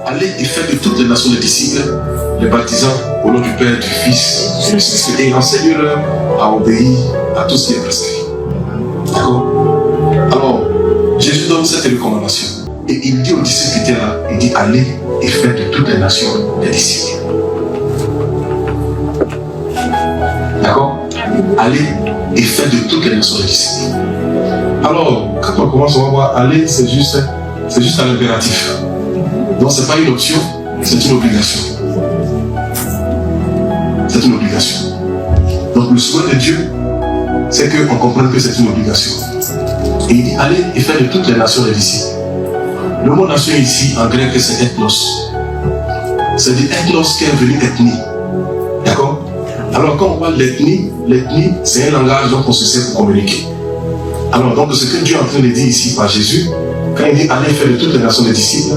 allez et faites de toutes les nations des disciples, les baptisant au nom du Père, du Fils, du Saint-Esprit, et enseignez-leur à obéir à tout ce qui est prescrit. D'accord? Alors, Jésus donne cette recommandation. Et il dit aux disciples qui étaient là, il dit allez et faites de toutes les nations des disciples. D'accord? Allez et faites de toutes les nations des disciples. Alors, quand on commence, on va voir aller, c'est juste un impératif. Donc, ce n'est pas une option, c'est une obligation. C'est une obligation. Donc, le souhait de Dieu, c'est qu'on comprenne que c'est une obligation. Et il dit allez et faites de toutes les nations des disciples. Le mot nation ici, en grec, c'est ethnos. C'est dit ethnos qui est venu ethnie. D'accord? Alors, quand on parle d'ethnie, l'ethnie, c'est un langage dont on se sert pour communiquer. Alors, donc, ce que Dieu est en train de dire ici par Jésus, quand il dit allez faire de toutes les nations des disciples,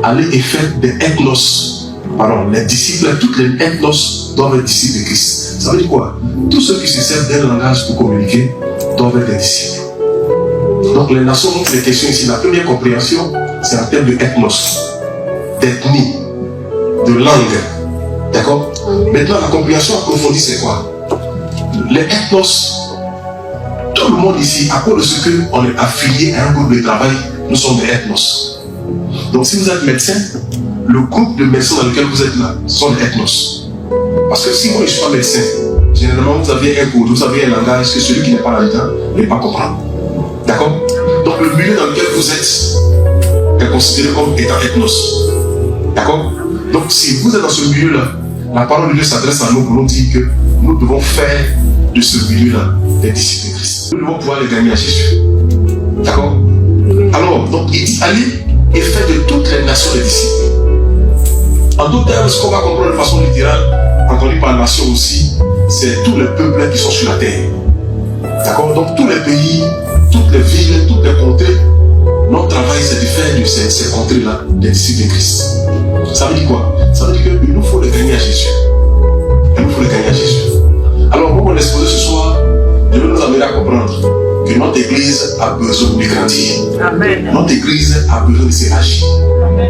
allez et faites des ethnos. Pardon, les disciples, toutes les ethnos doivent être disciples de Christ. Ça veut dire quoi? Tous ceux qui se servent d'un langage pour communiquer doivent être des disciples. Donc, les nations, les questions ici, la première compréhension, c'est en termes de ethnos, d'ethnie, de langue. D'accord? Maintenant, la compréhension approfondie, c'est quoi? Les ethnos, tout le monde ici, à cause de ce qu'on est affilié à un groupe de travail, nous sommes des ethnos. Donc, si vous êtes médecin, le groupe de médecins dans lequel vous êtes là sont des ethnos. Parce que si moi je ne suis pas médecin, généralement vous avez un cours, vous avez un langage que celui qui n'est pas là-dedans n'est pas comprendre. D'accord? Donc, le milieu dans lequel vous êtes est considéré comme étant ethnos. D'accord? Donc, si vous êtes dans ce milieu-là, la parole de Dieu s'adresse à nous pour nous dire que nous devons faire de ce milieu-là des disciples de Christ. Nous devons pouvoir les gagner à Jésus. D'accord? Alors, donc, il dit allez et faites de toutes les nations des disciples. En d'autres termes, ce qu'on va comprendre de façon littérale, quand on dit par nation aussi, c'est tous les peuples qui sont sur la terre. D'accord? Donc, tous les pays, toutes les villes, toutes les contrées, notre travail c'est de faire de ces contrées-là des disciples de Christ. Ça veut dire quoi? Ça veut dire qu'il nous faut les gagner à Jésus. Il nous faut les gagner à Jésus. Alors, pour mon exposé ce soir, je veux nous amener à comprendre que notre église a besoin de grandir. Amen. Notre église a besoin de s'élargir.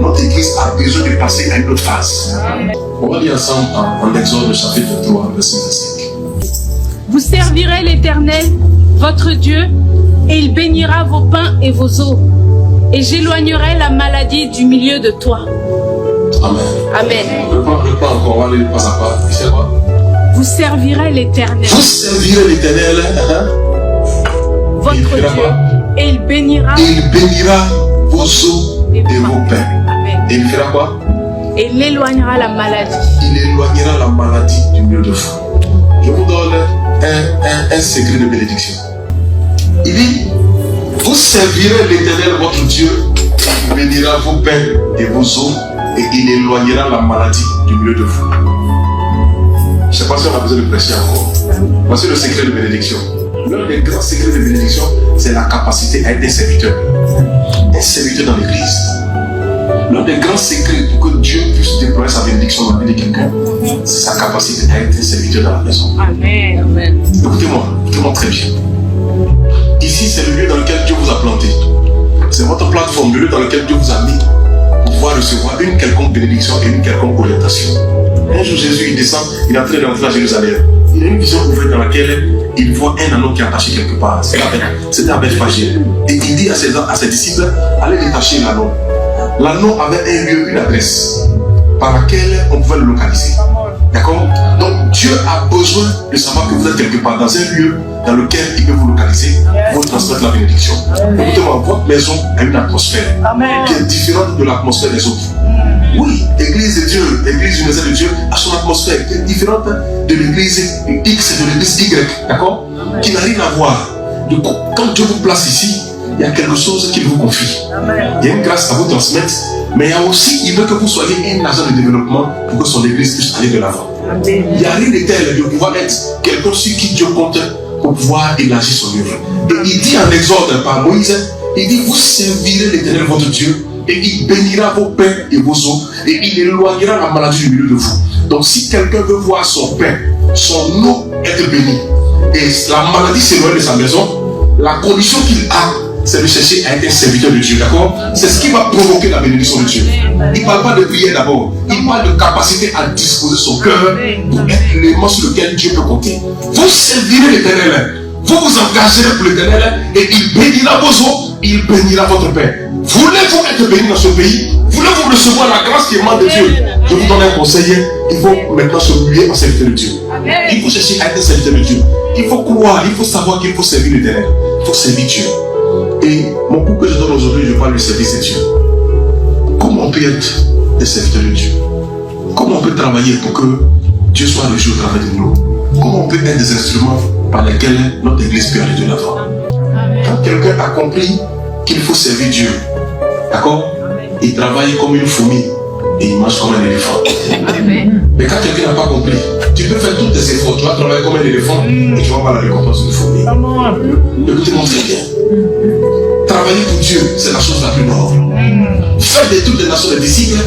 Notre église a besoin de passer à une autre phase. Amen. On va lire ensemble en Exode chapitre 3, verset 5. Vous servirez l'Éternel, votre Dieu, et il bénira vos pains et vos eaux. Et j'éloignerai la maladie du milieu de toi. Amen. Amen. Le pas encore, on va aller pas à pas. C'est quoi? Vous servirez l'Éternel. Vous servirez l'Éternel, votre Dieu, et il bénira vos eaux et vos pains. Amen. Et il fera quoi? Et il éloignera la maladie. Il éloignera la maladie du milieu de vous. Je vous donne un secret de bénédiction. Il dit, vous servirez l'Éternel votre Dieu, il bénira vos pains et vos eaux, et il éloignera la maladie du milieu de vous. Je ne sais pas si on a besoin de prêcher encore. Voici le secret de bénédiction. L'un des grands secrets de bénédiction, c'est la capacité à être un serviteur. Un serviteur dans l'église. L'un des grands secrets pour que Dieu puisse déployer sa bénédiction dans la vie de quelqu'un, c'est sa capacité à être un serviteur dans la maison. Amen. Amen. Écoutez-moi très bien. Ici, c'est le lieu dans lequel Dieu vous a planté. C'est votre plateforme, le lieu dans lequel Dieu vous a mis pour pouvoir recevoir une quelconque bénédiction et une quelconque orientation. Un jour, Jésus, il descend, il est en train d'entrer à Jérusalem. Il a une vision ouverte dans laquelle il voit un anneau qui est attaché quelque part. C'était à Bethphagée. Et il dit à ses disciples, allez détacher l'anneau. L'anneau avait un lieu, une adresse par laquelle on pouvait le localiser. D'accord? Donc Dieu a besoin de savoir que vous êtes quelque part dans un lieu dans lequel il peut vous localiser pour vous transmettre la bénédiction. Écoutez-moi, votre maison a une atmosphère qui est différente de l'atmosphère des autres. Oui, l'église de Dieu, l'église universelle de Dieu a son atmosphère qui est différente de l'église X et de l'église Y. D'accord? Qui n'a rien à voir. Donc, quand Dieu vous place ici, il y a quelque chose qu'il vous confie. Il y a une grâce à vous transmettre, mais il y a aussi, il veut que vous soyez un agent de développement pour que son église puisse aller de l'avant. Il n'y a rien de tel de pouvoir être quelqu'un sur qui Dieu compte pour pouvoir élargir son œuvre. Et il dit en Exode par Moïse, il dit, vous servirez l'Éternel votre Dieu, et il bénira vos pains et vos eaux, et il éloignera la maladie du milieu de vous. Donc si quelqu'un veut voir son pain, son eau être bénie, et la maladie s'éloigne de sa maison, la condition qu'il a, c'est de chercher à être un serviteur de Dieu, d'accord? C'est ce qui va provoquer la bénédiction de Dieu. Il ne parle pas de prière d'abord. Il parle de capacité à disposer son cœur pour être l'élément sur lequel Dieu peut compter. Vous servirez l'Éternel. Vous vous engagerez pour l'Éternel et il bénira vos eaux, il bénira votre Père. Voulez-vous être béni dans ce pays? Voulez-vous recevoir la grâce qui émane de Dieu? Je vous donne un conseil. Il faut maintenant se muer en serviteur de Dieu. Il faut chercher à être serviteur de Dieu. Il faut croire, il faut savoir qu'il faut servir l'Éternel. Il faut servir Dieu. Et mon coup que je donne aujourd'hui, je parle du service de Dieu. Comment on peut être des serviteurs de Dieu? Comment on peut travailler pour que Dieu soit le jour au travers de nous? Comment on peut être des instruments par lesquels notre église peut aller de l'avant? Quand quelqu'un a compris qu'il faut servir Dieu, d'accord? Il travaille comme une fourmi et il mange comme un éléphant. Mais quand quelqu'un n'a pas compris, tu peux faire tous tes efforts, tu vas travailler comme un éléphant et tu vas avoir la récompense d'une fourmi. Écoutez-moi très bien. Travailler pour Dieu, c'est la chose la plus noble. Faire de toutes les nations des disciples,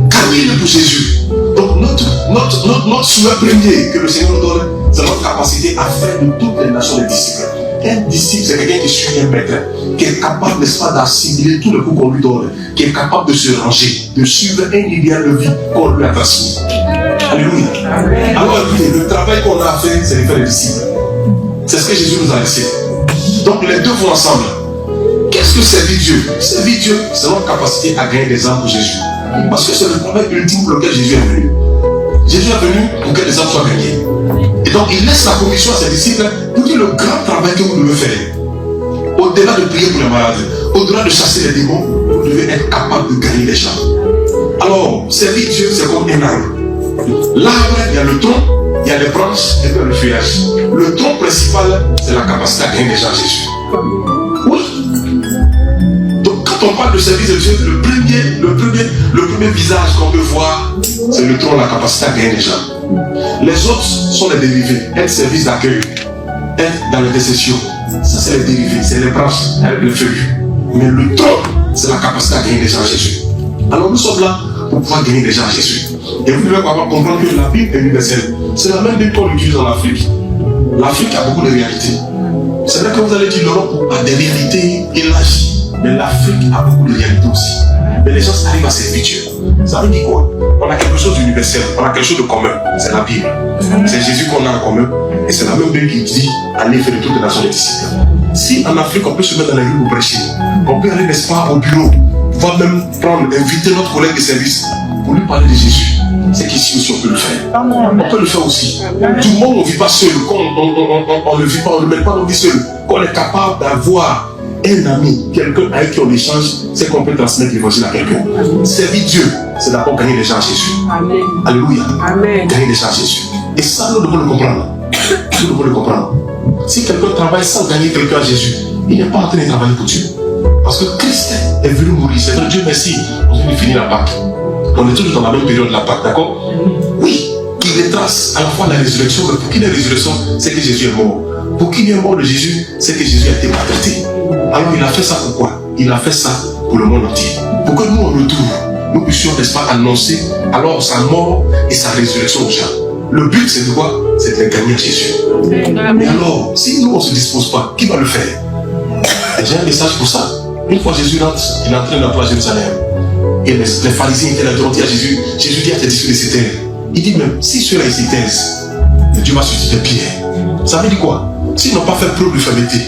gagner pour Jésus. Donc notre souhait premier que le Seigneur nous donne, c'est notre capacité à faire de toutes les nations des disciples. Un disciple, c'est quelqu'un qui suit un maître, qui est capable, n'est-ce pas, d'assimiler tout le coup qu'on lui donne, qui est capable de se ranger, de suivre un idéal de vie qu'on lui a transmis. Alléluia. Alors écoutez, le travail qu'on a à faire, c'est de faire les disciples. C'est ce que Jésus nous a laissé. Donc les deux vont ensemble. Qu'est-ce que servir Dieu? Servir Dieu, c'est notre capacité à gagner des âmes pour Jésus. Parce que c'est le travail ultime pour lequel Jésus est venu. Jésus est venu pour que les âmes soient gagnées. Et donc il laisse la commission à ses disciples pour dire le grand travail que vous devez faire. Au-delà de prier pour les malades, au-delà de chasser les démons, vous devez être capable de gagner les gens. Alors, servir Dieu, c'est comme un arbre. L'arbre, il y a le tronc, il y a les branches et puis le feuillage. Le tronc principal, c'est la capacité à gagner les gens à Jésus. Oui. Donc quand on parle de service de Dieu, le premier visage qu'on peut voir, c'est le tronc, la capacité à gagner les gens. Les autres sont les dérivés, un service d'accueil, être dans l'intercession. Ça c'est les dérivés, c'est les branches avec le feuilles. Mais le tronc, c'est la capacité à gagner les gens à Jésus. Alors nous sommes là pour pouvoir gagner les gens à Jésus. Et vous devez comprendre que la Bible est universelle. C'est la même Bible qu'on utilise en Afrique. L'Afrique a beaucoup de réalités. C'est vrai que vous allez dire l'Europe a des réalités élargies, mais l'Afrique a beaucoup de réalités aussi. Mais les gens arrivent à servir Dieu. Ça veut dire quoi? On a quelque chose d'universel, on a quelque chose de commun. C'est la Bible. C'est Jésus qu'on a en commun. Et c'est la même Bible qui dit allez faire de toutes les nations des disciples. Si en Afrique on peut se mettre dans les rues pour prêcher, on peut aller, n'est-ce pas, au bureau, pouvoir même inviter notre collègue de service pour lui parler de Jésus. C'est qu'ici aussi on peut le faire. On peut le faire aussi. Tout le monde ne vit pas seul. Quand on ne vit pas, on ne met pas nos vies seuls. Quand on est capable d'avoir un ami, quelqu'un avec qui on échange, c'est qu'on peut transmettre l'évangile à quelqu'un. Servir Dieu, c'est d'abord gagner les gens à Jésus. Amen. Alléluia. Amen. Gagner les gens à Jésus. Et ça, nous devons le comprendre. Nous devons le comprendre. Si quelqu'un travaille sans gagner quelqu'un à Jésus, il n'est pas en train de travailler pour Dieu. Parce que Christ est venu mourir. C'est vrai, Dieu merci. On vient de finir la Pâque. On est toujours dans la même période de la Pâque, d'accord? Oui, il retrace à la fois la résurrection, mais pour qu'il y ait la résurrection, c'est que Jésus est mort. Pour qu'il y ait mort de Jésus, c'est que Jésus a été maltraité. Alors il a fait ça pourquoi? Il a fait ça pour le monde entier. Pour que nous, en retour, nous puissions, n'est-ce pas, annoncer alors sa mort et sa résurrection aux gens. Le but, c'est de quoi? C'est de gagner à Jésus. Mais alors, si nous, on ne se dispose pas, qui va le faire? J'ai un message pour ça. Une fois Jésus rentre, il est en train d'entrer à Jérusalem. Et les pharisiens étaient là, ils ont dit à Jésus, Jésus dit à tes disciples de se taire. Il dit même, si ceux-là ils se taisent, Dieu va susciter Pierre. Ça veut dire quoi? S'ils n'ont pas fait preuve de fermeté,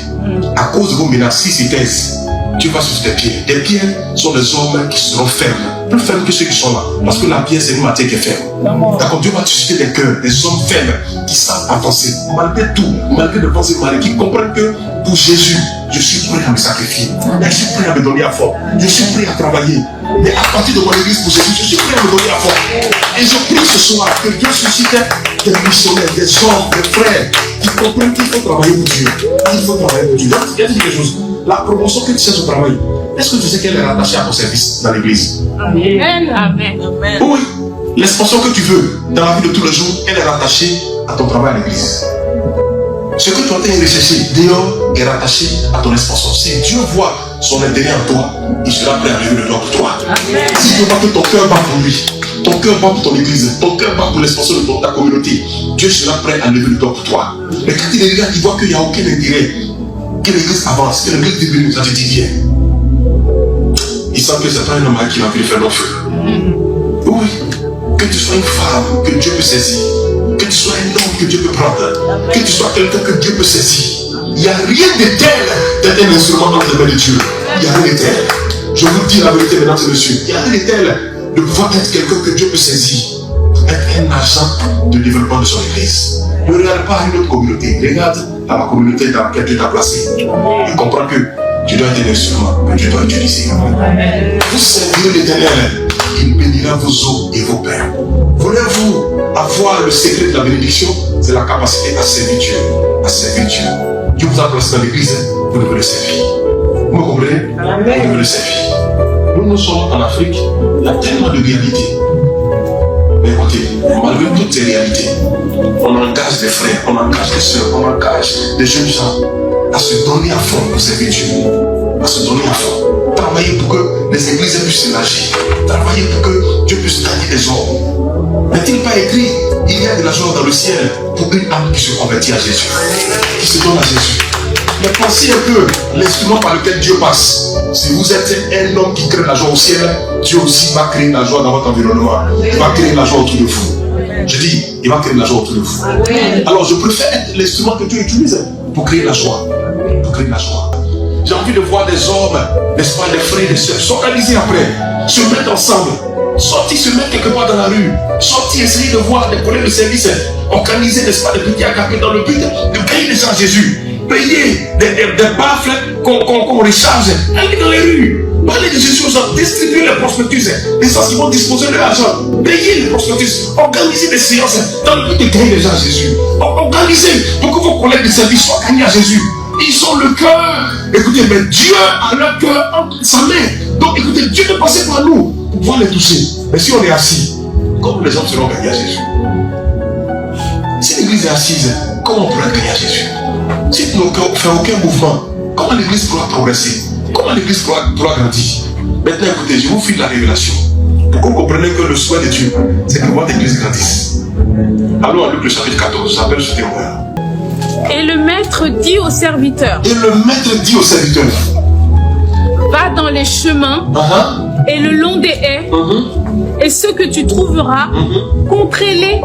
à cause de vos menaces, s'ils se taisent, Dieu va susciter Pierre. Les pierres sont les hommes qui seront fermes, plus fermes que ceux qui sont là. Parce que la pierre, c'est une matière qui est ferme. D'accord, Dieu va susciter des cœurs, des hommes fermes, qui savent avancer, malgré tout, malgré les pensées mauvaises, qui comprennent que pour Jésus, je suis prêt à me sacrifier. Je suis prêt à me donner à fond. Je suis prêt à travailler. Mais à partir de mon église pour Jésus, je suis prêt à me donner à fond. Et je prie ce soir que Dieu suscite des missionnaires, des hommes, des frères qui comprennent qu'il faut travailler pour Dieu. Il faut travailler pour Dieu. Donc, il y a quelque chose. La promotion que tu cherches au travail, est-ce que tu sais qu'elle est rattachée à ton service dans l'église? Amen. Amen. Oui. L'expansion que tu veux dans la vie de tous les jours, elle est rattachée à ton travail à l'église. Ce que tu es en train de rechercher dehors est rattaché à ton expansion. Si Dieu voit son intérêt en toi, il sera prêt à lever le doigt pour toi. Amen. Si Dieu voit que ton cœur bat pour lui, ton cœur bat pour ton église, ton cœur bat pour l'expansion de ta communauté, Dieu sera prêt à lever le doigt pour toi. Mais quand il regarde, il voit qu'il n'y a aucun intérêt, que l'église avance, que l'église diminue, ça te dit viens. Il sent sens que c'est pas un homme qui va venir faire long feu. Oui, que tu sois une femme que Dieu peut saisir, que tu sois un homme que Dieu peut prendre, que tu sois quelqu'un que Dieu peut saisir. Il n'y a rien de tel d'être un instrument entre les mains de Dieu. Il n'y a rien de tel. Je vous dis la vérité, mesdames et messieurs. Il n'y a rien de tel de pouvoir être quelqu'un que Dieu peut saisir, être un agent de développement de son église. Ne regarde pas une autre communauté. Regarde à la communauté dans laquelle Dieu t'a placé. Et comprends que tu dois être un instrument que Dieu doit utiliser. Vous servirez l'Éternel. Il bénira vos os et vos pains. Voulez-vous avoir le secret de la bénédiction? C'est la capacité à servir Dieu. À servir Dieu. Dieu vous a placé dans l'église, vous devez le servir. Vous me comprenez? Vous devez le servir. Nous sommes en Afrique, il y a tellement de réalités. Mais écoutez, malgré toutes ces réalités, on engage des frères, on engage des soeurs, on engage des jeunes gens à se donner à fond pour servir Dieu. À se donner à fond. Travailler pour que les églises puissent s'élargir. Travailler pour que Dieu puisse gagner des hommes. N'est-il pas écrit, il y a de la joie dans le ciel pour une âme qui se convertit à Jésus, qui se donne à Jésus. Mais pensez un peu l'instrument par lequel Dieu passe. Si vous êtes un homme qui crée la joie au ciel, Dieu aussi va créer la joie dans votre environnement. Il va créer la joie autour de vous. Je dis, il va créer la joie autour de vous. Alors je préfère être l'instrument que Dieu utilise pour créer la joie. Pour créer la joie. J'ai envie de voir des hommes, n'est-ce pas, des frères et des sœurs, s'organiser après, se mettre ensemble, sortir, se mettre quelque part dans la rue, sortir, essayer de voir des collègues de service, organiser, n'est-ce pas, des petits agapés dans le but de gagner les gens à Jésus, payer des baffles qu'on recharge, aller dans les rues, parler de Jésus aux gens, distribuer les prospectus, les gens qui vont disposer de l'argent, payer les prospectus, organiser des séances dans le but de gagner les gens à Jésus, organiser pour que vos collègues de service soient gagnés à Jésus. Ils ont le cœur. Écoutez, mais Dieu a leur cœur entre sa main. Donc écoutez, Dieu est passé par nous pour pouvoir les toucher. Mais si on est assis, comment les hommes seront gagnés à Jésus? Si l'église est assise, comment on pourra gagner à Jésus? Si nous ne faisons aucun mouvement, comment l'église pourra progresser? Comment l'église pourra grandir? Maintenant écoutez, je vous file la révélation. Pour que vous compreniez que le souhait de Dieu, c'est que votre église grandisse. Allons à Luc le chapitre 14, j'appelle ce témoin. Et le maître dit au serviteur. Et le maître dit au serviteur. Va dans les chemins et le long des haies. Et ceux que tu trouveras, contrains-les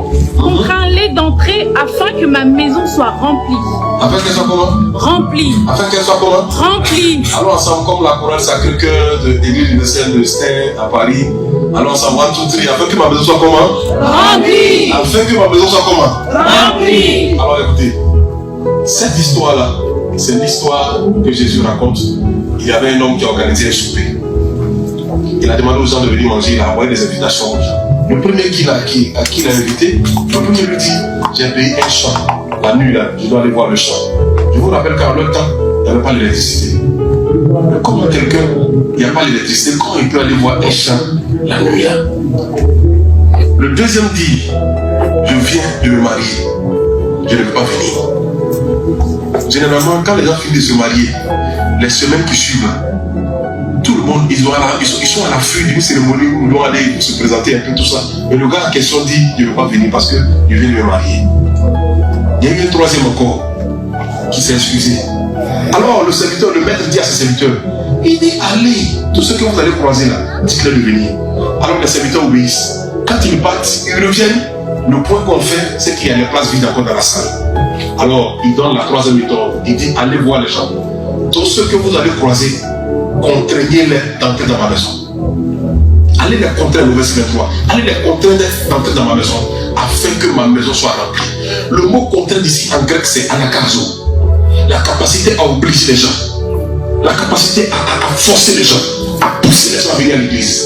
d'entrer afin que ma maison soit remplie. Afin qu'elle soit comment? Remplie. Afin qu'elle soit comment? Remplie. Allons ensemble comme la chorale Sacré-Cœur de l'église universelle de Stein à Paris. Allons ensemble, one, two, three. Afin que ma maison soit comment? Remplie. Afin que ma maison soit comment? Remplie. Alors écoutez, cette histoire-là, c'est l'histoire que Jésus raconte. Il y avait un homme qui a organisé un souper. Il a demandé aux gens de venir manger, il a envoyé des invitations aux gens. Le premier à qui il a invité, le premier lui dit, j'ai payé un champ. La nuit là, je dois aller voir le champ. Je vous rappelle qu'en leur temps, il n'y avait pas d'électricité. Mais comment quelqu'un, il n'y a pas d'électricité, comment il peut aller voir un champ la nuit là? Le deuxième dit, je viens de me marier. Je ne peux pas venir. Généralement, quand les gens finissent de se marier, les semaines qui suivent, tout le monde, ils sont à l'affût d'une cérémonie où ils vont aller se présenter un peu tout ça. Et le gars en question dit, je ne veux pas venir parce que je viens de me marier. Il y a eu un troisième encore qui s'est excusé. Alors le serviteur, le maître dit à ses serviteurs, il dit, allez, tout ce que vous allez croiser là, dites-leur de venir. Alors les serviteurs obéissent. Quand ils partent, ils reviennent. Le point qu'on fait, c'est qu'il y a les places vides encore dans la salle. Alors, il donne la troisième méthode. Il dit, allez voir les gens. Tous ceux que vous allez croiser, contraignez-les d'entrer dans ma maison. Allez les contraindre, le verset 23. Allez les contraindre d'entrer dans ma maison, afin que ma maison soit remplie. Le mot contraindre ici en grec, c'est anakazo. La capacité à obliger les gens. La capacité à forcer les gens. À pousser les gens à venir à l'église.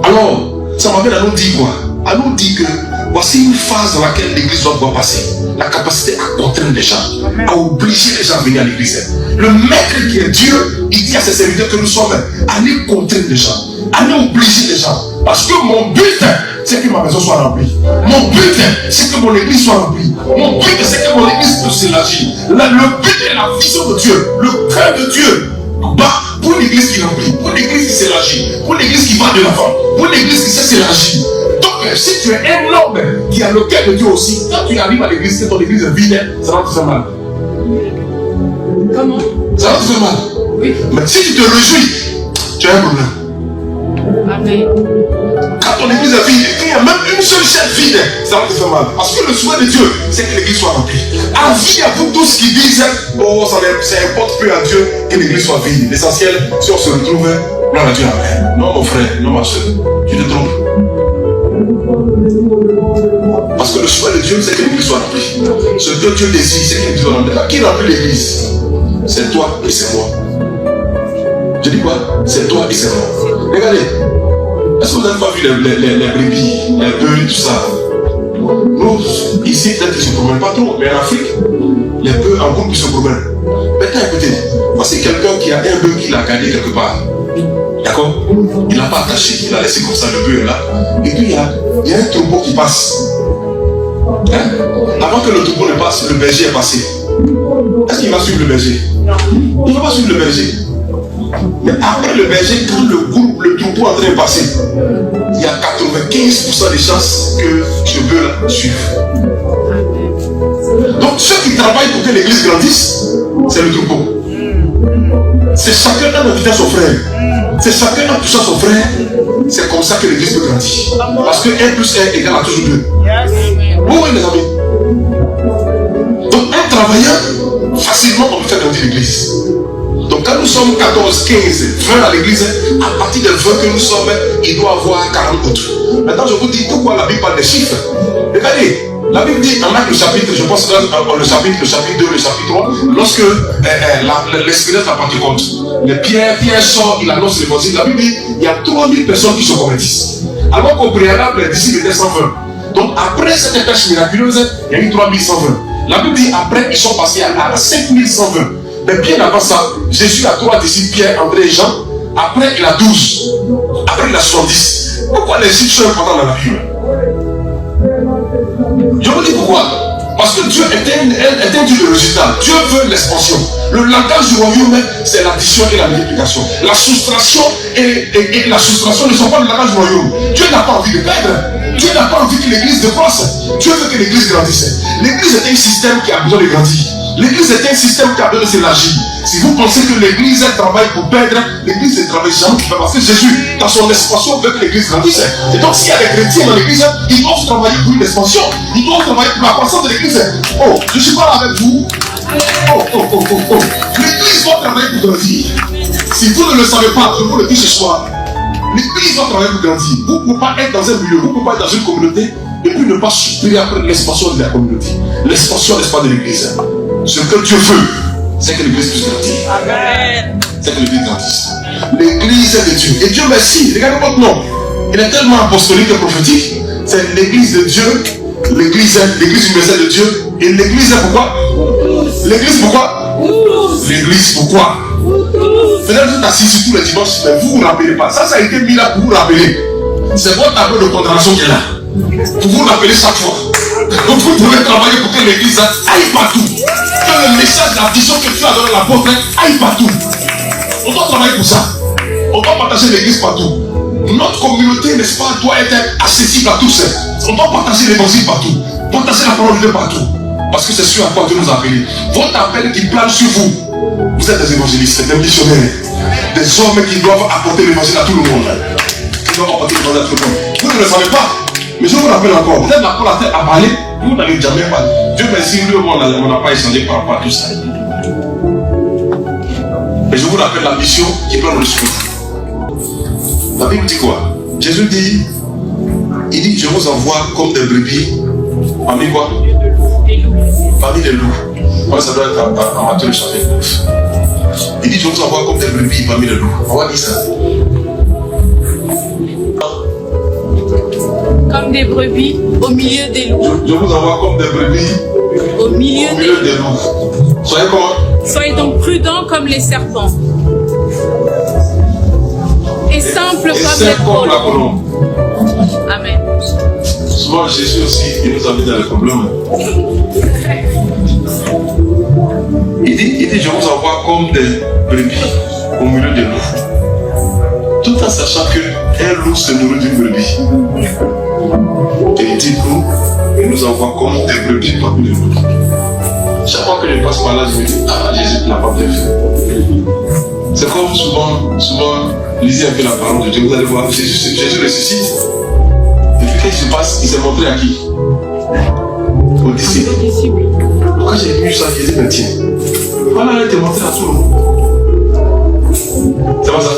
Alors, ça m'amène à nous dire quoi? À nous dire que voici une phase dans laquelle l'église doit pouvoir passer. La capacité à contraindre les gens, à obliger les gens à venir à l'église. Le maître qui est Dieu, il dit à ses serviteurs que nous sommes, allez contraindre les gens, allez obliger les gens. Parce que mon but, c'est que ma maison soit remplie. Mon but, c'est que mon église soit remplie. Mon but, c'est que mon église puisse s'élargir. Le but est la vision de Dieu, le cœur de Dieu. Pour l'église qui remplit, pour l'église qui s'élargit, pour l'église qui va de l'avant, pour l'église qui sait s'élargir. Donc, si tu es un homme qui a le cœur de Dieu aussi, quand tu arrives à l'église, que ton église est vide, ça va te faire mal. Comment? Ça va te faire mal. Oui. Mais si tu te réjouis, tu as un problème. Amen. Quand ton église est vide, et qu'il y a même une seule chaise vide, ça va te faire mal. Parce que le souhait de Dieu, c'est que l'église soit remplie. Avis à vous tous qui disent, oh, ça importe peu à Dieu que l'église soit vide. L'essentiel, si on se retrouve, gloire à Dieu, amen. Non, mon frère, non, ma soeur, tu te trompes. Parce que le souhait de Dieu, c'est que l'église soit remplie. Ce que Dieu désire, c'est que l'église soit remplie. Qui remplit l'église? C'est toi et c'est moi. Je dis quoi? C'est toi et c'est moi. Regardez. Est-ce que vous n'avez pas vu les brebis, les bœufs et tout ça? Nous, ici, peut-être qu'ils ne se promènent pas trop, mais en Afrique, les bœufs en groupe, ils se promènent. Maintenant, écoutez, voici quelqu'un qui a un bœuf qui l'a gardé quelque part. D'accord? Il n'a pas attaché, il a laissé comme ça, le bœuf est là. Et puis, il y a un troupeau qui passe. Hein? Avant que le troupeau ne passe, le berger est passé. Est-ce qu'il va suivre le berger? Il ne va pas suivre le berger. Mais après le berger, quand le troupeau est en train de passer, il y a 95% de chances que ce bœuf-là suive. Donc ceux qui travaillent pour que l'église grandisse, c'est le troupeau. C'est chacun en invitant son frère. C'est chacun en touchant son frère. C'est comme ça que l'église peut grandir. Parce que 1 plus 1 égale à toujours 2. Oui, les amis. Donc en travaillant, facilement on peut faire grandir l'église. Donc quand nous sommes 14, 15, 20 à l'église, à partir de 20 que nous sommes, il doit avoir 40 autres. Maintenant je vous dis pourquoi la Bible parle des chiffres. Regardez, la Bible dit en Actes le chapitre, je pense dans le chapitre 2, le chapitre 3, lorsque l'Esprit n'a pas tenu compte, Pierre sort, il annonce l'évangile. La Bible dit il y a 3000 personnes qui se convertissent. Alors qu'au préalable, les disciples étaient 120. Donc après cette pêche miraculeuse, il y a eu 3120. La Bible dit après ils sont passés à 5120. Mais bien avant ça, Jésus a 3 disciples, Pierre, André et Jean. Après, il a 12. Après, il a 70. Pourquoi les chiffres sont importants dans la Bible? Je vous dis pourquoi. Parce que Dieu est un Dieu de résultat. Dieu veut l'expansion. Le langage du royaume, c'est l'addition et la multiplication. La soustraction et la soustraction ne sont pas le langage du royaume. Dieu n'a pas envie de perdre. Dieu n'a pas envie que l'église décroisse. Dieu veut que l'église grandisse. L'église est un système qui a besoin de grandir. L'église est un système qui a besoin de s'élargir. Si vous pensez que l'église travaille pour perdre, l'église ne travaille jamais. Parce que Jésus, dans son expansion, veut que l'église grandisse. Et donc, s'il y a des chrétiens dans l'église, ils doivent travailler pour une expansion. Ils doivent travailler pour la croissance de l'église. Oh, je suis pas là avec vous. Oh. L'église doit travailler pour grandir. Si vous ne le savez pas, je vous le dis ce soir. L'église doit travailler pour grandir. Vous ne pouvez pas être dans un milieu, vous ne pouvez pas être dans une communauté et puis ne pas souffrir après l'expansion de la communauté. L'expansion, n'est-ce pas, de l'église. Ce que Dieu veut, c'est que l'église puisse grandir. Amen. C'est que l'église grandisse. L'église est de Dieu. Et Dieu merci. Regardez votre nom. Il est tellement apostolique et prophétique. C'est l'église de Dieu, l'église universelle de Dieu. Et l'église est pourquoi? L'église pourquoi? L'église pourquoi? Peut-être vous êtes assis sur tous les dimanches, mais vous ne vous rappelez pas. Ça a été mis là pour vous rappeler. C'est votre tableau de condamnation qui est là. Pour vous rappeler chaque fois. Donc vous devez travailler pour que l'église aille partout. Que le message, la vision que tu as donné à l'apôtre aille partout. On doit travailler pour ça. On doit partager l'église partout. Notre communauté, n'est-ce pas, doit être accessible à tous. On doit partager l'évangile partout. Partager la parole de Dieu partout. Parce que c'est sûr à quoi Dieu nous a appelés. Votre appel qui plane sur vous. Vous êtes des évangélistes, des missionnaires. Des hommes qui doivent apporter l'évangile à tout le monde. Qui doivent apporter l'évangile à tout le monde. Vous ne le savez pas. Mais je vous rappelle encore, vous êtes là pour la tête à parler, vous n'avez jamais parlé. Dieu merci, lui, on n'a pas échangé par rapport à tout ça. Mais je vous rappelle la mission qui prend le secours. La Bible dit quoi? Jésus dit, il dit, je vous envoie comme des brebis, parmi quoi? Parmi les loups. Moi, ça doit être en Matthieu chapitre 9. Il dit, je vous envoie comme des brebis parmi les loups. On va dire ça. Comme des brebis au milieu des loups. Je vous envoie comme des brebis au milieu des loups. Soyez comment? Soyez donc prudents comme les serpents. Et simples comme les colombe. Amen. Souvent Jésus aussi, il nous a mis dans les problèmes. Il dit, je vous envoie comme des brebis au milieu des loups. Tout en sachant qu'un loup se nourrit d'une brebis. Et il dit, il nous envoie comme des brebis parmi les loups. Chaque fois que je passe par là, je me dis, Jésus n'a pas bien fait. C'est comme souvent, lisez un peu la parole de Dieu, vous allez voir, Jésus ressuscite. Et puis qu'est-ce qui se passe? Il s'est montré à qui? Aux disciples. Quand j'ai vu ça, j'ai dit, mais tiens, voilà, il était montré à tout le monde. C'est pas ça?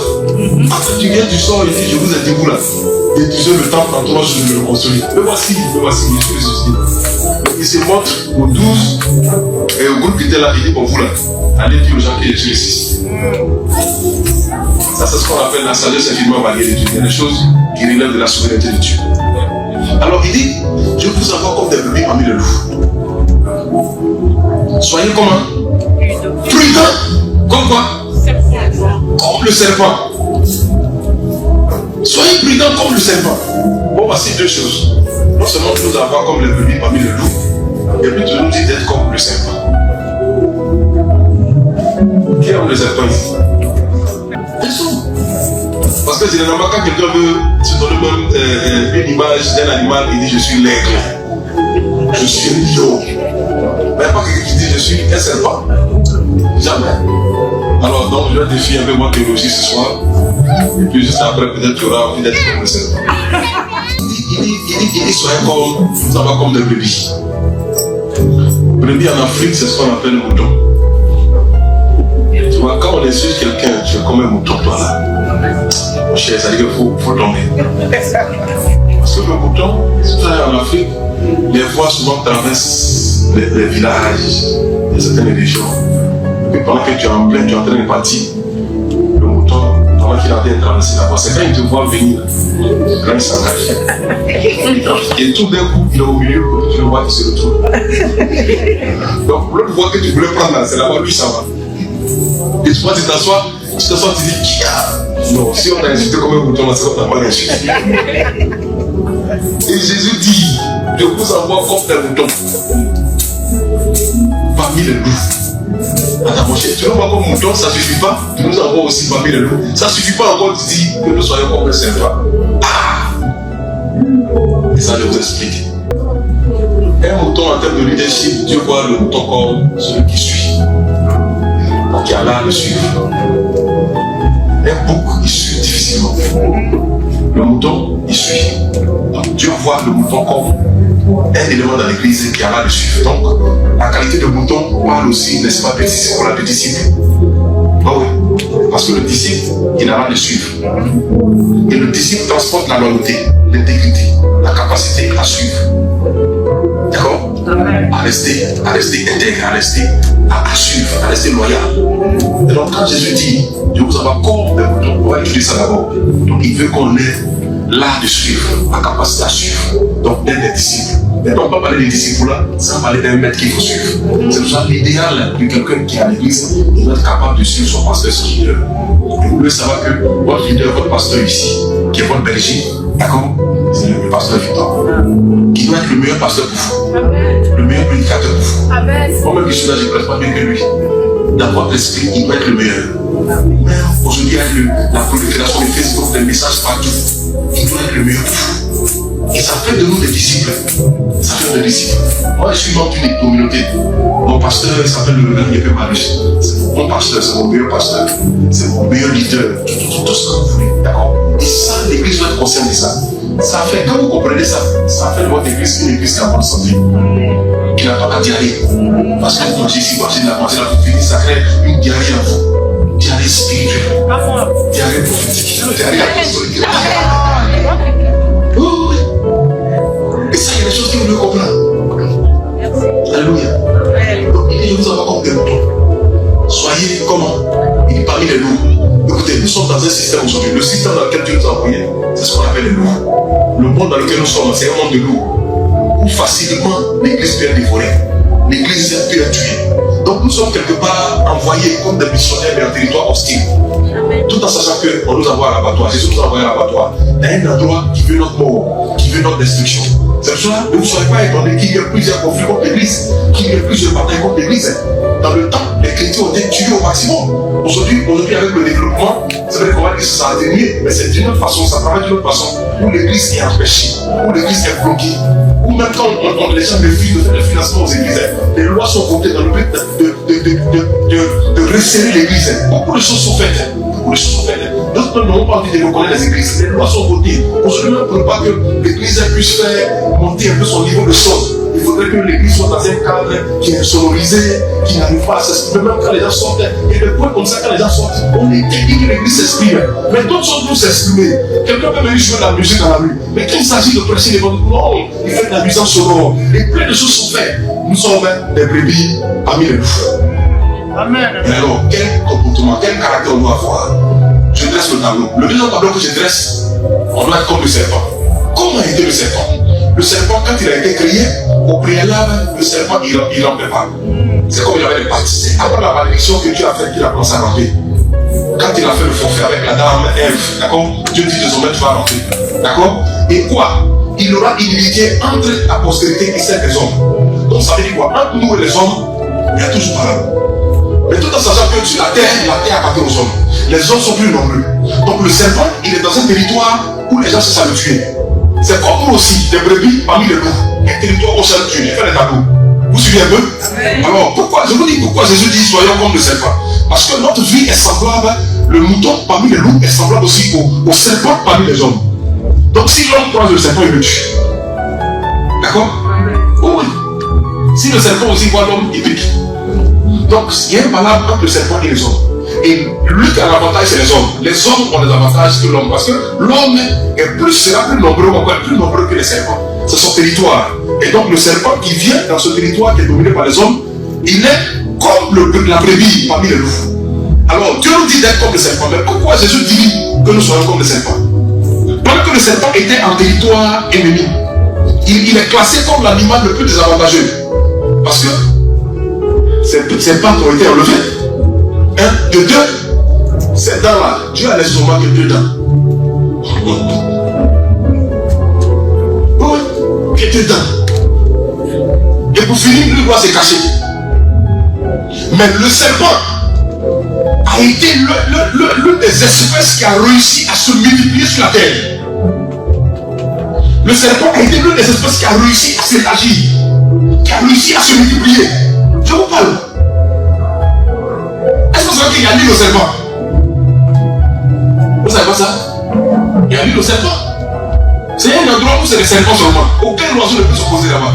Après, tu viens, tu sors, il dit, je vous ai dit, vous là. Et tu sais, le temple en 3 jours, je le construis. Me voici, Jésus ressuscité. Il se montre aux 12 et au groupe qui était là, il dit, bon, vous là, allez dire aux gens que Jésus ressuscite. Ça, c'est ce qu'on appelle la sagesse infiniment variée de Dieu. Il y a des choses qui relèvent de la souveraineté de Dieu. Alors, il dit, je vous envoie comme des brebis parmi les loups. Soyez comment? Prudents. Comme quoi? Comme le serpent. Soyez prudents comme le serpent. Bon, voici 2 choses. Non seulement nous avoir comme les brebis parmi les loups, et puis tu nous dis d'être comme le serpent. Qui est le serpent ici? Personne. Parce que généralement, quand quelqu'un veut se donner même une image d'un animal, il dit je suis l'aigle, je suis un lion. Mais pas quelqu'un qui dit je suis un serpent. Jamais. Alors, donc, je vais défier un peu ma théologie ce soir. Et puis, juste après, peut-être tu auras envie d'être comme le serpent. Il dit soyez comme, nous avons comme des brebis. Brebis en Afrique, c'est ce qu'on appelle le mouton. Tu vois, quand on est sur quelqu'un, tu es comme un mouton, toi là. Mon cher, ça veut dire qu'il faut tomber. Parce que le mouton, si tu es en Afrique, les voies souvent traversent les villages, de certaines régions. Et pendant que tu es en plein, tu es en train de partir, le mouton, pendant qu'il est en train de traverser la voie, c'est quand il te voit venir, quand il s'engage. Et tout d'un coup, il est au milieu, tu le vois qui se retrouve. Donc, l'autre voie que tu voulais prendre là, c'est là-bas, lui, ça va. Et tu vois, tu t'assois, tu dis, qui a? Non, si on a insulté comme un mouton, c'est qu'on t'a mal insulté. Et Jésus dit, je vous envoie comme des moutons parmi les loups. Attends, mon cher, tu nous vois comme mouton, ça ne suffit pas. Tu nous envoies aussi parmi les loups. Ça ne suffit pas encore de dire que nous soyons comme un serpent. Et ça, je vous explique. Un mouton en termes de leadership, Dieu voit le mouton comme celui qui suit. Donc il y a là le suivre. Un bouc, il suit difficilement. Le mouton, il suit. Donc Dieu voit le mouton comme un élément dans l'église qui a là le suivre. Donc la qualité de mouton parle aussi, n'est-ce pas, pour la disciple. Oh oui. Parce que le disciple, il a là le suivre. Et le disciple transporte la loyauté, l'intégrité, la capacité à suivre. D'accord? À rester intègre, à rester à suivre, à rester loyal. Et donc quand Jésus dit, je vous envoie comme des moutons, on va étudier ça d'abord. Donc il veut qu'on ait l'art de suivre, la capacité à suivre, donc d'être des disciples. Mais donc on va parler des disciples là, sans parler d'un maître qu'il faut suivre. C'est pour ça l'idéal de quelqu'un qui est à l'église, il doit être capable de suivre son pasteur, son leader. Et vous devez savoir que votre leader, votre pasteur ici, qui est votre berger, d'accord? C'est le pasteur Victor, qui doit être le meilleur pasteur pour vous, le meilleur prédicateur pour vous. Moi-même, je suis là, je ne prête pas mieux que lui. Dans votre esprit, il doit être le meilleur. Mais aujourd'hui, avec la prolifération de Facebook, des messages partout, il doit être le meilleur pour vous. Et ça fait de nous des disciples. Ça fait des disciples. Moi, je suis membre d'une communauté. Mon pasteur, il s'appelle le Reverend Yepé Marius. C'est mon pasteur, c'est mon meilleur pasteur. C'est mon meilleur leader. Tout ce que vous voulez. D'accord? Et ça, l'église doit être consciente de ça. Ça fait, quand vous comprenez ça, ça fait de votre église une église qui a bonne santé. Qui n'a pas qu'à diarrhée. Parce que quand j'ai ici, j'ai de la pensée, la prophétie, ça crée une diarrhée en vous. Diarrhée spirituelle. Diarrhée prophétique. Diarrhée apostolique. Oh, oui. Et ça, il y a des choses que vous devez comprendre. Alléluia. Donc, il dit, je vous envoie comme des moutons. Soyez comment? Il dit parmi les loups. Écoutez, nous sommes dans un système aujourd'hui. Le système dans lequel Dieu nous a envoyés, c'est ce qu'on appelle les loups. Le monde dans lequel nous sommes, c'est un monde de loups. Où facilement l'église peut être dévorée. L'église peut être tuée. Donc nous sommes quelque part envoyés comme des missionnaires vers un territoire hostile. Tout en sachant qu'on nous envoie à l'abattoir. Jésus nous a envoyé à l'abattoir. Il y a un endroit qui veut notre mort, qui veut notre destruction. C'est pour cela que vous ne soyez pas étonnés qu'il y ait plusieurs conflits contre l'église, qu'il y ait plusieurs batailles contre l'église. Dans le temps, les chrétiens ont été tués au maximum. Aujourd'hui, avec le développement, c'est vrai qu'on va dire que ça a atténué, mais c'est d'une autre façon, ça travaille d'une autre façon, où l'église est empêchée, où l'église est bloquée, où même quand les gens refusent de faire le financement aux églises, les lois sont votées dans le but de resserrer l'église. Beaucoup de choses sont faites. Beaucoup de choses sont faites. D'autres n'ont pas envie de reconnaître les églises. Les lois sont votées. Aujourd'hui, on ne peut pas que l'église puisse faire monter un peu son niveau de son. Il faudrait que l'église soit dans un cadre qui est sonorisé, qui n'arrive pas à s'exprimer. Même quand les gens sortent, il y a des points comme ça, quand les gens sortent, on est dit que l'église s'exprime. Mais d'autres sont pour s'exprimer. Quelqu'un peut venir jouer de la musique dans la rue. Mais quand il s'agit de prêcher les bonnes, non, il fait de la nuisance sonore. Et plein de choses sont faites. Nous sommes des brebis parmi les loups. Amen. Et alors, quel comportement, quel caractère on doit avoir? Je dresse le tableau. Le deuxième tableau que je dresse, on doit être comme le serpent. Comment était le serpent? Le serpent, quand il a été créé, au préalable, le serpent, il rampait pas. C'est comme il avait des pattes. C'est après la malédiction que Dieu a fait qu'il a commencé à ramper. Quand il a fait le forfait avec la dame Ève, d'accord? Dieu dit désormais tu vas ramper. D'accord? Et quoi? Il y aura inimitié entre la postérité et celle des hommes. Donc ça veut dire quoi? Entre nous et les hommes, il y a toujours parole. Mais tout en sachant que sur la terre appartient aux hommes. Les hommes sont plus nombreux. Donc le serpent, il est dans un territoire où les gens se savent le tuer. C'est comme nous aussi, des brebis parmi les loups. Un territoire où on sait le tuer. Il fait des tableaux. Vous suivez un peu? Alors pourquoi, je vous dis pourquoi Jésus dit soyons comme le serpent. Parce que notre vie est semblable, le mouton parmi les loups est semblable aussi au serpent parmi les hommes. Donc si l'homme croise le serpent, il le tue. D'accord? Oui. Si le serpent aussi voit l'homme, il pique. Donc il y a un balance entre le serpent et les hommes. Et lui qui a l'avantage, c'est les hommes. Les hommes ont des avantages que l'homme. Parce que l'homme sera plus nombreux, encore plus nombreux que les serpents. C'est son territoire. Et donc le serpent qui vient dans ce territoire qui est dominé par les hommes, il est comme la brebis parmi les loups. Alors Dieu nous dit d'être comme le serpent. Mais pourquoi Jésus dit que nous soyons comme le serpent? Parce que le serpent était en territoire ennemi. Il est classé comme l'animal le plus désavantageux. Parce que ces pattes ont été enlevées. Un, de deux, ces dents-là, Dieu a laissé seulement que 2 dents. Oui, que 2 dents. Et pour finir, lui doit se cacher. Mais le serpent a été l'une des espèces qui a réussi à se multiplier sur la terre. Le serpent a été l'une des espèces qui a réussi à s'élargir, qui a réussi à se multiplier. Je vous parle. Est-ce que vous savez qu'il y a l'île au serpent? Vous savez pas ça? Il y a l'île au serpent. C'est un endroit où c'est des serpents seulement. Aucun oiseau ne peut se poser là-bas.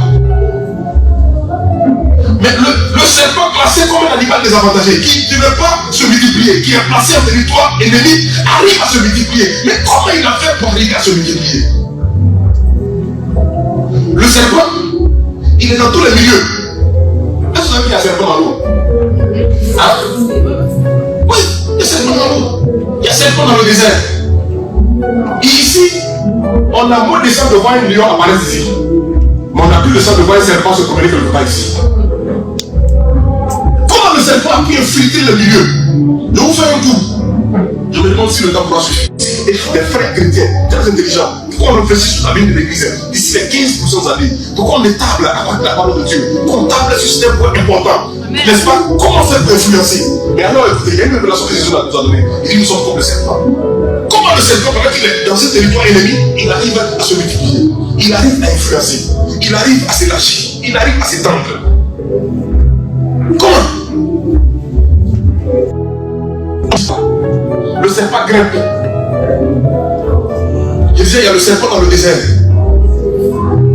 Mais le serpent classé comme un animal désavantagé, qui ne veut pas se multiplier, qui est placé en territoire ennemi, arrive à se multiplier. Mais comment il a fait pour arriver à se multiplier? Le serpent, il est dans tous les milieux. Est-ce que vous savez qu'il y a un serpent dans l'eau? Hein? Oui, il y a serpent dans l'eau. Il y a serpent dans le désert. Et ici, on a moins de sang de voir un lion apparaître ici. Mais on a plus de sang de voir un serpent se promener quelque part ici. Comment le serpent a pu infiltrer le milieu? Je vous fais un coup. Je me demande si le temps pourra suffire. Et des frères chrétiens, très intelligents, pourquoi on réfléchit sur la vie de l'église d'ici les 15 prochaines années? Pourquoi on est table à part la parole de Dieu? On table sur un point important. N'est-ce pas? Comment faire pour influencer? Mais alors, écoutez, il y a une révélation que Jésus nous a donnée. Il dit nous sommes comme le serpent. Comment le serpent, pendant qu'il est dans ce territoire ennemi, il arrive à se multiplier, il arrive à influencer, il arrive à s'élargir, il arrive à s'étendre? Comment? Le serpent grimpe. Je disais, il y a le serpent dans le désert.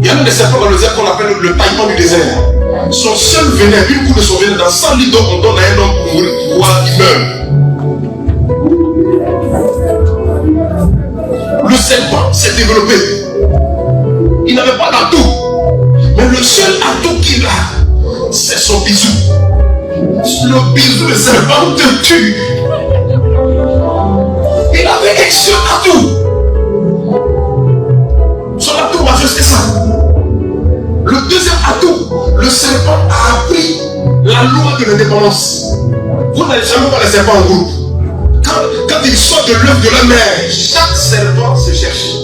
Il y a même des serpents dans le désert qu'on appelle le taillement du désert. Son seul venin, une coupe de son venin, dans 100 litres d'eau, on donne à un homme pour mourir, pour voir, il meurt. Le serpent s'est développé. Il n'avait pas d'atout. Mais le seul atout qu'il a, c'est son bisou. Le bisou de serpent te tue. Il avait un seul atout. Son atout majeur, c'est ça. Le deuxième atout, le serpent a appris la loi de l'indépendance. Vous n'allez jamais voir les serpents en groupe. Quand ils sortent de l'œuf de la mer, chaque serpent se cherche.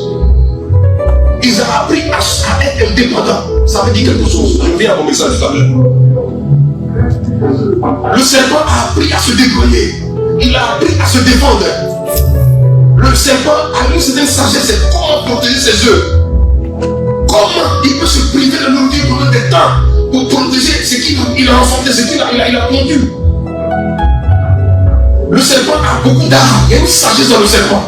Ils ont appris à être indépendants. Ça veut dire quelque chose. Je reviens à mon message tout à l'heure. Le serpent a appris à se déployer. Il a appris à se défendre. Le serpent a une certaine sagesse. C'est comment protéger ses œufs. Comment il peut se priver de nourriture pendant des temps pour protéger ce qu'il il a enfanté, c'est qu'il a pondu. Le serpent a beaucoup d'art. Il y a une sagesse dans le serpent.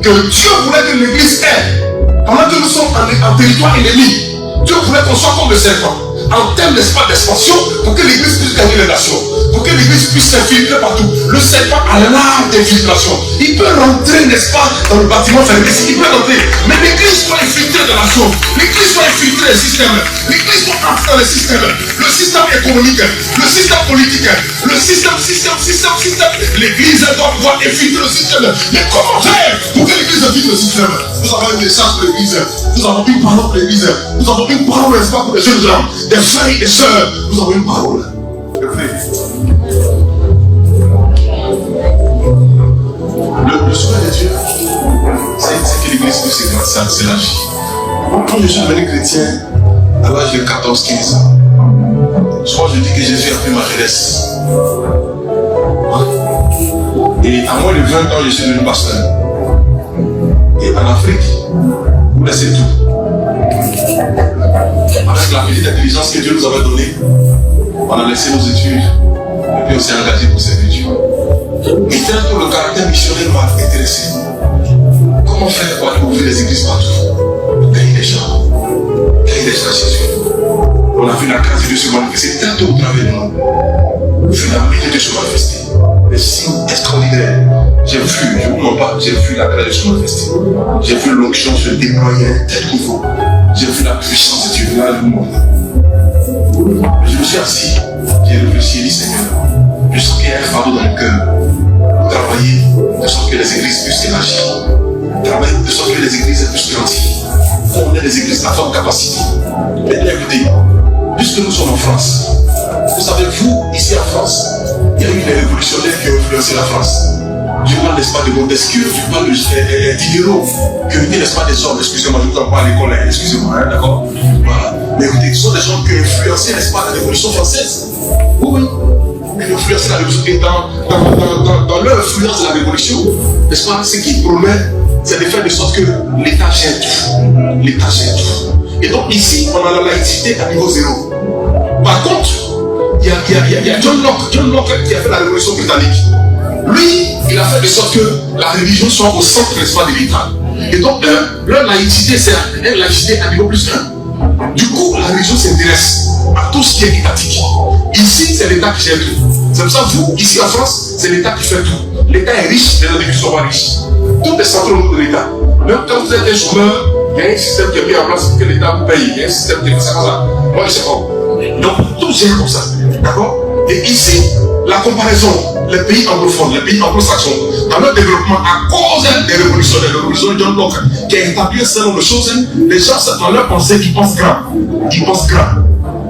Que Dieu voulait que l'église ait. Pendant que nous sommes en territoire ennemi, Dieu voulait qu'on soit comme le serpent. En termes d'espace d'expansion, pour que l'église puisse gagner les nations, pour que l'église puisse s'infiltrer partout. Le serpent a l'art d'infiltration. Il peut rentrer, n'est-ce pas, dans le bâtiment fermé. Il peut rentrer. Mais l'église doit infiltrer les nations. L'église doit infiltrer les systèmes. L'église doit entrer dans les systèmes. Le système économique, le système politique, le système. L'église doit pouvoir infiltrer le système. Mais comment faire pour que l'église infiltre le système? Nous avons un message pour l'église. Nous avons une parole pour l'église. Nous avons une parole, n'est-ce pas, pour les jeunes gens, des frères et des sœurs. Nous avons une parole. Le souhait de Dieu, c'est que l'église puisse s'élargir. Quand je suis devenu chrétien à l'âge de 14-15 ans, souvent je dis que Jésus a pris ma jeunesse. Et à moins de 20 ans, je suis devenu pasteur. Et en Afrique, vous laissez tout. Avec la petite intelligence que Dieu nous avait donnée, on a laissé nos études et puis on s'est engagé pour servir Dieu. Et tel que le caractère missionnaire m'a intéressé, comment faire pour aller ouvrir les églises partout, pour gagner des gens à Jésus. On a vu la grâce de Dieu se manifester tel tôt au travers de nous. On a vu la main de Dieu se manifester. Des signes extraordinaires. J'ai vu, je ne vous mens pas, j'ai vu la grâce de Dieu se manifester. J'ai vu l'onction se déployer tel qu'il faut. J'ai vu la puissance de Dieu là le monde. Je me suis assis, j'ai réfléchi et dit Seigneur, je sens qu'il y a un fardeau dans mon cœur. Travailler de sorte que les églises puissent s'élargir. Travailler de sorte que les églises puissent grandir. On est des églises à forte capacité. Mais écoutez, puisque nous sommes en France, vous savez, vous, ici en France, il y a eu des révolutionnaires qui ont influencé la France. Je parle, n'est-ce pas, de Montesquieu, je parle de Diderot, qui étaient, n'est-ce pas, des hommes, excusez-moi, je ne vous en parle à l'école, excusez-moi, hein, d'accord? Voilà. Mais écoutez, ce sont des gens qui ont influencé, n'est-ce pas, la Révolution française. Oui. Qui ont influencé la Révolution. Et dans leur influence de la Révolution, n'est-ce pas, ce qu'ils promettent, c'est de faire de sorte que l'État gère tout. L'État gère tout. Et donc ici, on a la laïcité à niveau zéro. Par contre, il y a John Locke qui a fait la Révolution britannique. Lui, il a fait de sorte que la religion soit au centre, n'est-ce pas, de l'État. Et donc, leur laïcité, c'est une laïcité à niveau plus 1. Du coup, la religion s'intéresse à tout ce qui est étatique. Ici, c'est l'État qui gère tout. C'est pour ça que vous, ici en France, c'est l'État qui fait tout. L'État est riche, les individus sont pas riches. Tout est centré au niveau de l'État. Même quand vous êtes un chômeur, il y a un système qui est mis en place pour que l'État vous paye. Il y a un système qui est comme ça. Moi, je sais pas. Donc, tout gère comme ça. D'accord? Et ici, la comparaison, les pays anglophones, les pays anglo-saxons, dans leur développement, à cause des révolutionnaires, la révolution de John Locke, qui a établi un certain nombre de choses, les gens, dans leur pensée, ils pensent grand. Ils pensent grand.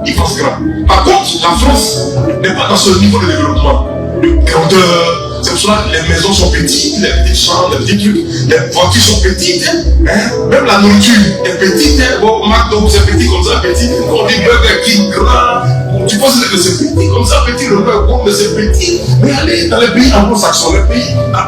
Ils pensent grand. Par contre, la France n'est pas dans ce niveau de développement, de grandeur. C'est pour cela que les maisons sont petites, les petites chambres, les petits trucs, les voitures sont petites, hein? Même la nourriture est petite. Hein? Bon, McDo, c'est petit comme ça, petit. On dit Burger King, grand. Tu penses que c'est petit comme ça, petit, le burger, mais c'est petit. Mais allez dans les pays anglo-saxons, les pays à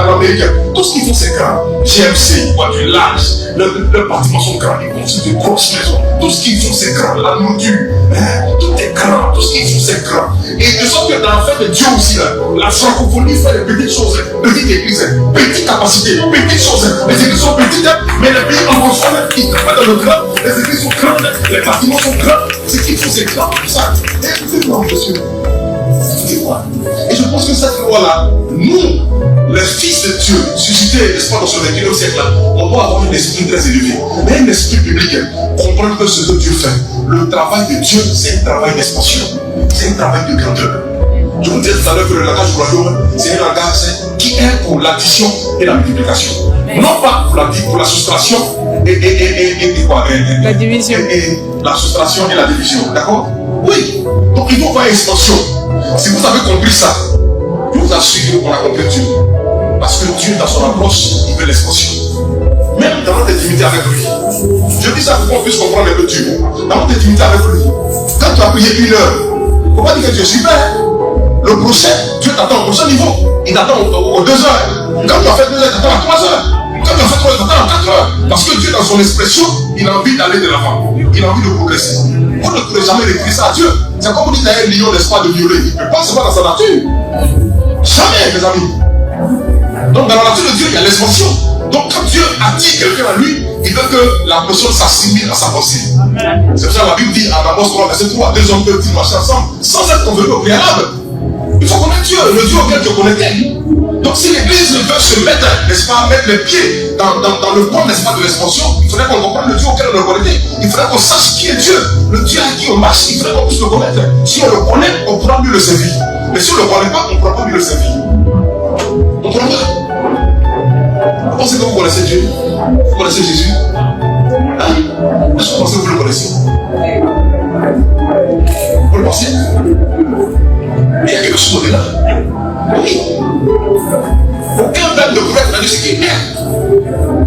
l'Amérique, tout ce qu'ils font, c'est grand. GMC, voiture large, leurs bâtiments sont grands, ils construisent de grosses maisons. Tout ce qu'ils font, c'est grand. La nourriture, hein? Tout est grand. Tout ce qu'ils font, c'est grand. Et de sorte que dans l'affaire de Dieu aussi, là, la francophonie fait des petites choses, petites églises, petites capacités, petites choses. Les églises sont petites, mais les pays anglophones, ils travaillent dans le grand. Les églises sont grandes, les bâtiments sont grands. Ce qu'ils font, c'est grand. Ça, écoutez-moi, monsieur. Écoutez-moi. Et je pense que cette loi-là, nous, les fils de Dieu, suscités, n'est-ce pas, dans ce 21e siècle-là, on doit avoir un esprit très élevé. Mais un esprit public, comprendre que ce que Dieu fait, le travail de Dieu, c'est un travail d'expansion. C'est un travail de grandeur. Je vous disais tout à l'heure que le langage du royaume, c'est un langage qui est pour l'addition et la multiplication. Non pas pour la soustraction et quoi, la division. Et la soustraction et la division, d'accord? Oui. Donc il faut avoir une expansion. Si vous avez compris ça, je vous assure qu'on a compris Dieu. Parce que Dieu, dans son approche, il veut l'expansion. Même dans notre intimité avec lui. Je dis ça pour qu'on puisse comprendre un peu Dieu. Dans notre intimité avec lui. Quand tu as prié 1 heure, il ne faut pas dire que Dieu est super. Le prochain, Dieu t'attend au prochain niveau. Il t'attend aux 2 heures. Quand tu as fait 2 heures, il t'attend à 3 heures. Quand tu as fait 3 heures, il t'attend à 4 heures. Parce que Dieu, dans son expression, il a envie d'aller de l'avant. Il a envie de progresser. Vous ne pourrez jamais réduire ça à Dieu. C'est comme vous dites à un lion, n'est-ce pas, de violer. Il ne peut pas se voir dans sa nature. Jamais, mes amis. Donc, dans la nature de Dieu, il y a l'expansion. Donc, quand Dieu attire quelqu'un à lui, il veut que la personne s'assimile à sa pensée. C'est pour ça que la Bible dit à Amos 3, verset 3, deux hommes peuvent-ils marcher ensemble sans être convenus au préalable. Il faut connaître Dieu, le Dieu auquel tu connais. Donc, si l'église veut se mettre, n'est-ce pas, mettre les pieds dans le pont, n'est-ce pas, de l'expansion, il faudrait qu'on comprenne le Dieu auquel on le connaît. Il faudrait qu'on sache qui est Dieu, le Dieu à qui on marche. Il faudrait qu'on puisse le connaître. Si on le connaît, on pourra mieux le servir. Mais si on ne le connaît pas, on ne pourra pas mieux le servir. On ne pourra pas. Vous pensez que vous connaissez Dieu? Vous connaissez Jésus? Hein? Est-ce que vous pensez que vous le connaissez? Vous le pensez? Mais il y a quelque chose de là. Oui. Aucun verbe ne pouvait être ce qui est clair.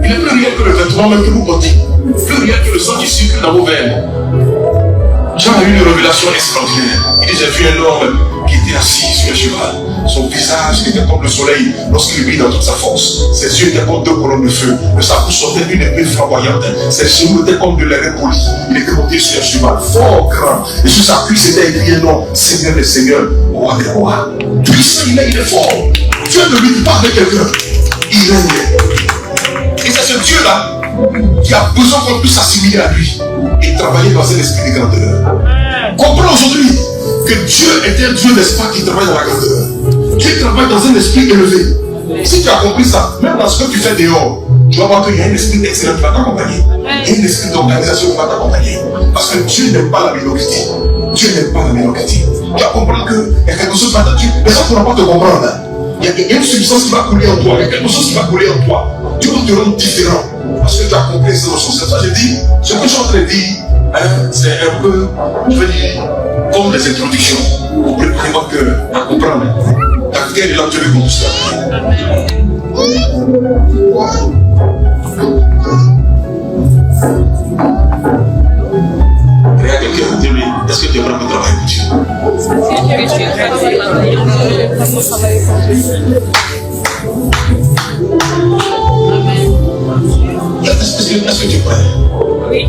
Il n'est plus rien que le vêtement même que vous portez. Plus rien que le sang qui circule dans vos veines. Jean a eu une révélation extraordinaire. Il dit, j'ai vu un homme qui était assis sur un cheval. Son visage était comme le soleil lorsqu'il brille dans toute sa force. Ses yeux étaient comme deux colonnes de feu. De sa bouche sortait une épée flamboyante. Ses genoux étaient comme de l'airain poli. Il était monté sur un cheval fort grand. Et sur sa cuisse était écrit un nom, Seigneur des Seigneurs, Roi des Rois. Puissant, il est fort. Dieu ne lui dit pas avec quelqu'un. Il règne. Et c'est ce Dieu-là qui a besoin qu'on puisse s'assimiler à lui et travailler dans un esprit de grandeur. Comprenons aujourd'hui que Dieu est un Dieu, n'est-ce pas, qui travaille dans la grandeur. Dieu travaille dans un esprit élevé. Si tu as compris ça, même dans ce que tu fais dehors, tu vas voir qu'il y a un esprit excellent qui va t'accompagner. Il y a un esprit d'organisation qui va t'accompagner. Parce que Dieu n'aime pas la médiocrité. Dieu n'aime pas la médiocrité. Tu vas comprendre qu'il y a quelque chose là-dedans. Les gens ne pourront pas te comprendre. Il y a une substance qui va couler en toi. Il y a quelque chose qui va couler en toi. Tu vas te rendre différent. Parce que tu as compris ces notions. C'est ça que je dis. Ce que je suis en train de dire, c'est un peu, je veux dire, comme des introductions. Pour préparer votre cœur à comprendre. Dans quel est l'enjeu de tout ça? Regarde quelqu'un, dis-lui, est-ce que tu es prêt pour travailler pour Dieu? Est-ce que tu es prêt? Oui, c'est Dieu. Est-ce que tu es prêt? Oui.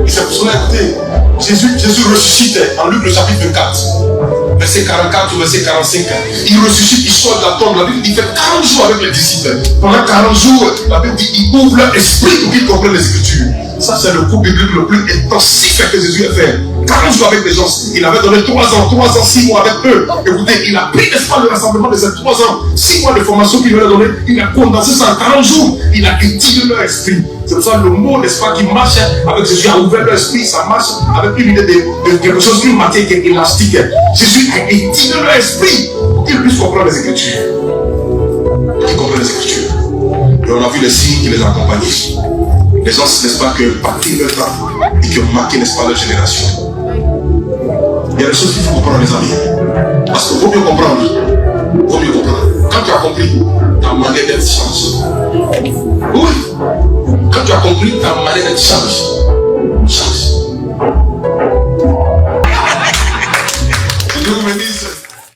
Et c'est pour cela, écoutez, Jésus ressuscite en Luc le chapitre 24, verset 44 ou verset 45. Il ressuscite, il sort de la tombe. La Bible dit qu'il fait 40 jours avec les disciples. Pendant 40 jours, la Bible dit qu'il ouvre leur esprit pour qu'ils comprennent les Écritures. Ça, c'est le coup biblique le plus intensif que Jésus a fait. 40 jours avec les gens. Il avait donné 3 ans, 6 mois avec eux. Écoutez, il a pris, n'est-ce pas, le rassemblement de ces 3 ans, 6 mois de formation qu'il leur a donné. Il a condensé ça en 40 jours. Il a étiré leur esprit. C'est pour ça que le mot, n'est-ce pas, qui marche avec Jésus a ouvert leur esprit. Ça marche avec une idée de quelque chose, une matière qui est élastique. Jésus a étiré leur esprit pour qu'ils puissent comprendre les Écritures. Pour qu'ils comprennent les Écritures. Et on a vu les signes qui les accompagnaient. Les gens, n'est-ce pas, qui ont parti leur temps et qui ont marqué, n'est-ce pas, leur génération. Il y a des choses qu'il faut comprendre, les amis. Parce qu'il faut mieux comprendre. Il faut mieux comprendre. Quand tu as compris, ta manière d'être change. Oui. Quand tu as compris, ta manière d'être change. Change.